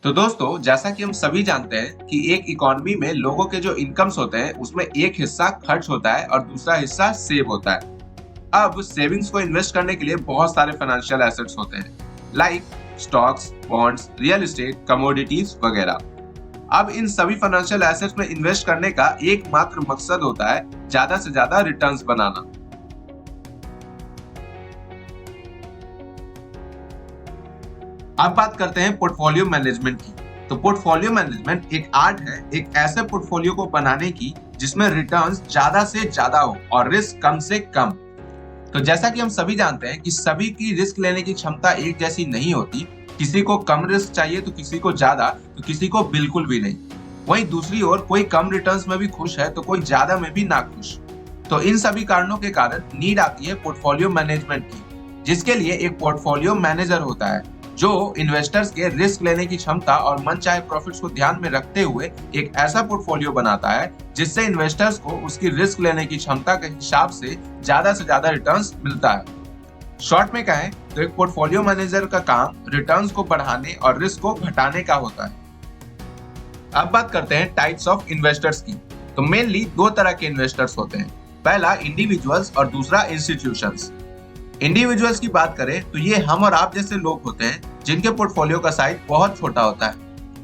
तो दोस्तों, जैसा कि हम सभी जानते हैं कि एक इकोनॉमी में लोगों के जो इनकम्स होते हैं उसमें एक हिस्सा खर्च होता है और दूसरा हिस्सा सेव होता है। अब सेविंग्स को इन्वेस्ट करने के लिए बहुत सारे फाइनेंशियल एसेट्स होते हैं, like stocks, bonds, real estate, commodities वगैरह। अब इन सभी फाइनेंशियल एसेट्स में इन्वेस्ट करने का एकमात्र मकसद होता है ज्यादा से ज्यादा रिटर्न्स बनाना। अब बात करते हैं पोर्टफोलियो मैनेजमेंट की। तो पोर्टफोलियो मैनेजमेंट एक आर्ट है, एक ऐसे पोर्टफोलियो को बनाने की जिसमें रिटर्न्स ज्यादा से ज्यादा हो और रिस्क कम से कम। तो जैसा कि हम सभी जानते हैं कि सभी की रिस्क लेने की क्षमता एक जैसी नहीं होती। किसी को कम रिस्क चाहिए तो किसी को ज्यादा, तो किसी को बिल्कुल भी नहीं। वहीं दूसरी ओर कोई कम रिटर्न्स में भी खुश है तो कोई ज्यादा में भी ना खुश। तो इन सभी कारणों के कारण नीड आती है पोर्टफोलियो मैनेजमेंट की, जिसके लिए एक पोर्टफोलियो मैनेजर होता है जो इन्वेस्टर्स के रिस्क लेने की क्षमता और मनचाहे प्रॉफिट्स को ध्यान में रखते हुए एक ऐसा पोर्टफोलियो बनाता है जिससे इन्वेस्टर्स को उसकी रिस्क लेने की क्षमता के हिसाब से ज्यादा रिटर्न्स मिलता है। शॉर्ट में कहें तो एक पोर्टफोलियो मैनेजर का काम रिटर्न्स को बढ़ाने और रिस्क को घटाने का होता है। अब बात करते हैं टाइप्स ऑफ इन्वेस्टर्स की। तो मेनली दो तरह के इन्वेस्टर्स होते हैं, पहला इंडिविजुअल्स और दूसरा इंस्टीट्यूशंस। इंडिविजुअल्स की बात करें तो ये हम और आप जैसे लोग होते हैं जिनके पोर्टफोलियो का साइज बहुत छोटा होता है।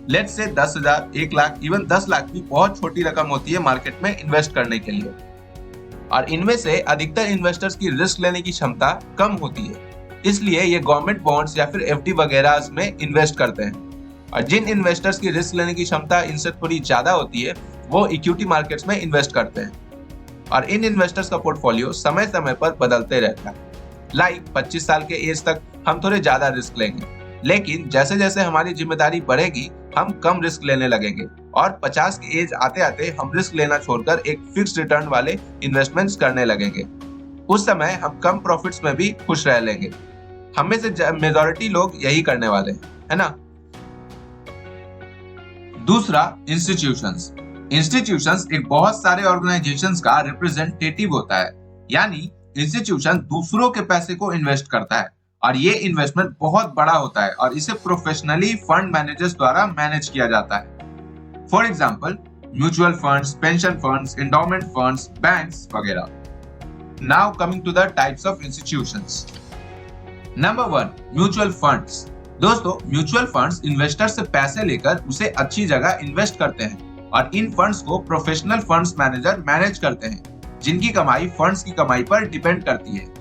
Let's say 10,000, 1 lakh, even 10 lakh भी बहुत छोटी रकम होती है मार्केट में इन्वेस्ट करने के लिए। और इनमें से अधिकतर इन्वेस्टर्स की रिस्क लेने की क्षमता कम होती है, इसलिए ये गवर्नमेंट बॉन्ड्स या फिर एफडी वगैरह में इन्वेस्ट करते हैं। और जिन इन्वेस्टर्स की रिस्क लेने की क्षमता इनसे थोड़ी ज्यादा होती है वो इक्विटी मार्केट्स में इन्वेस्ट करते हैं। और इन इन्वेस्टर्स का पोर्टफोलियो समय समय पर बदलते रहता है। लाइक 25 साल के एज तक हम थोड़े ज्यादा रिस्क लेंगे, लेकिन जैसे जैसे हमारी जिम्मेदारी बढ़ेगी हम कम रिस्क लेने लगेंगे और 50 की एज आते आते हम रिस्क लेना छोड़कर एक फिक्स्ड रिटर्न वाले इन्वेस्टमेंट्स करने लगेंगे। उस समय हम कम प्रॉफिट्स में भी खुश रह लेंगे। हम में से मेजॉरिटी लोग यही करने वाले हैं, है ना। दूसरा, इंस्टीट्यूशंस। इंस्टीट्यूशंस एक बहुत सारे ऑर्गेनाइजेशंस का रिप्रेजेंटेटिव होता है, यानी इंस्टीट्यूशन दूसरों के पैसे को इन्वेस्ट करता है और ये इन्वेस्टमेंट बहुत बड़ा होता है और इसे प्रोफेशनली फंड मैनेजर्स द्वारा मैनेज किया जाता है। For example mutual funds, pension funds, endowment funds, banks वगैरह। Now coming to the types of institutions. Number 1, mutual funds. दोस्तों, म्यूचुअल फंड्स इन्वेस्टर से पैसे लेकर उसे अच्छी जगह इन्वेस्ट करते हैं और इन फंड्स को प्रोफेशनल फंड्स मैनेजर मैनेज करते हैं, जिनकी कमाई फंड्स की कमाई पर डिपेंड करती है।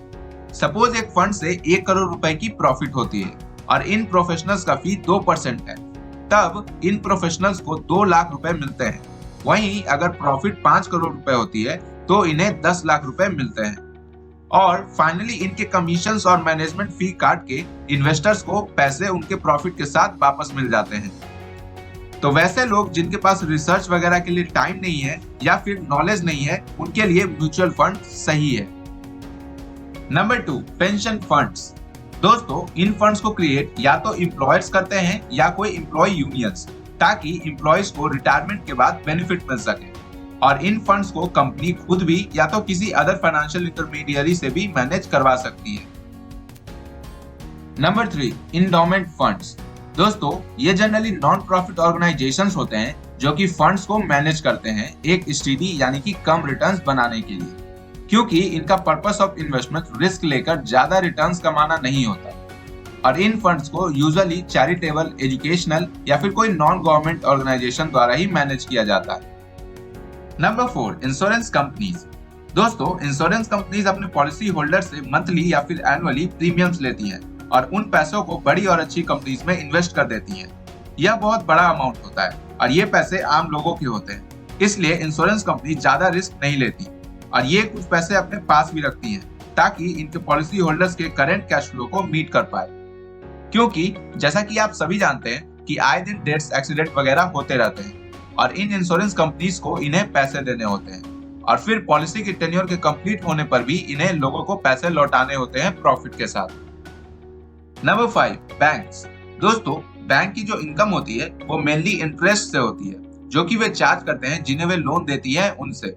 सपोज एक फंड से 1 करोड़ रुपए की प्रॉफिट होती है और इन प्रोफेशनल्स का फी 2% है, तब इन प्रोफेशनल्स को 2 लाख रुपए मिलते हैं। वहीं अगर प्रॉफिट 5 करोड़ रुपए होती है तो इन्हें 10 लाख रुपए मिलते हैं। और फाइनली इनके कमीशंस और मैनेजमेंट फी काट के इन्वेस्टर्स को पैसे उनके प्रॉफिट के साथ वापस मिल जाते हैं। तो वैसे लोग जिनके पास रिसर्च वगैरह के लिए टाइम नहीं है या फिर नॉलेज नहीं है, उनके लिए म्यूचुअल फंड सही है। Number 2, pension funds. दोस्तों, इन फंड्स को क्रिएट या तो एम्प्लॉयर्स करते हैं या कोई एम्प्लॉय यूनियंस, ताकि एम्प्लॉयज को रिटायरमेंट के बाद बेनिफिट मिल सके। और इन फंड्स को कंपनी खुद भी या तो किसी अदर फाइनेंशियल इंटरमीडियरी से भी मैनेज करवा सकती है। Number 3, endowment funds. दोस्तों, ये जनरली नॉन प्रॉफिट ऑर्गेनाइजेशंस होते हैं जो कि फंड्स को मैनेज करते हैं एक स्टेडी यानी कि कम रिटर्न्स बनाने के लिए, क्योंकि इनका पर्पस ऑफ इन्वेस्टमेंट रिस्क लेकर ज्यादा रिटर्न्स कमाना नहीं होता। और इन फंड्स को यूजुअली चैरिटेबल, एजुकेशनल या फिर कोई नॉन गवर्नमेंट ऑर्गेनाइजेशन द्वारा ही मैनेज किया जाता है। Number 4, insurance companies. दोस्तों, इंश्योरेंस कंपनीज अपने पॉलिसी होल्डर से मंथली या फिर एनुअली प्रीमियम्स लेती हैं और उन पैसों को बड़ी और अच्छी कंपनीज में इन्वेस्ट कर देती हैं। यह बहुत बड़ा अमाउंट होता है और ये पैसे आम लोगों के होते हैं, इसलिए इंश्योरेंस कंपनी ज्यादा रिस्क नहीं लेती और ये कुछ पैसे अपने पास भी रखती हैं ताकि इनके पॉलिसी होल्डर्स के करंट कैश फ्लो को मीट कर पाए। क्योंकि जैसा कि आप सभी जानते हैं कि आए दिन डेथ्स, एक्सीडेंट वगैरह होते रहते हैं और इन इंश्योरेंस कंपनीज को इन्हें पैसे देने होते हैं और फिर पॉलिसी की टेन्योर के कंप्लीट होने पर भी इन्हें लोगों को पैसे लौटाने होते हैं प्रॉफिट के साथ। Number 5, banks. दोस्तों, बैंक की जो इनकम होती है वो मेनली इंटरेस्ट से होती है, जो कि वे चार्ज करते हैं जिन्हें वे लोन देती है उनसे।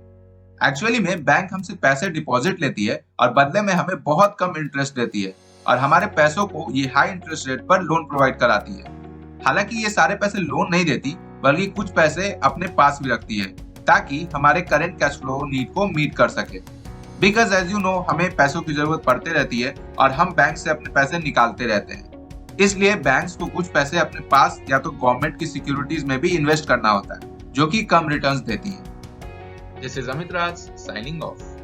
एक्चुअली में बैंक हमसे पैसे डिपॉजिट लेती है और बदले में हमें बहुत कम इंटरेस्ट देती है और हमारे पैसों को ये हाई इंटरेस्ट रेट पर लोन प्रोवाइड कराती है। हालांकि ये सारे पैसे लोन नहीं देती, बल्कि कुछ पैसे अपने पास भी रखती है ताकि हमारे करंट कैश फ्लो नीड को मीट कर सके। बिकॉज एज यू नो, हमें पैसों की जरूरत पड़ती रहती है और हम बैंक से अपने पैसे निकालते रहते हैं। इसलिए बैंक्स को कुछ पैसे अपने पास या तो गवर्नमेंट की सिक्योरिटीज में भी इन्वेस्ट करना होता है, जो कि कम रिटर्न्स देती है। This is Amit Raj signing off.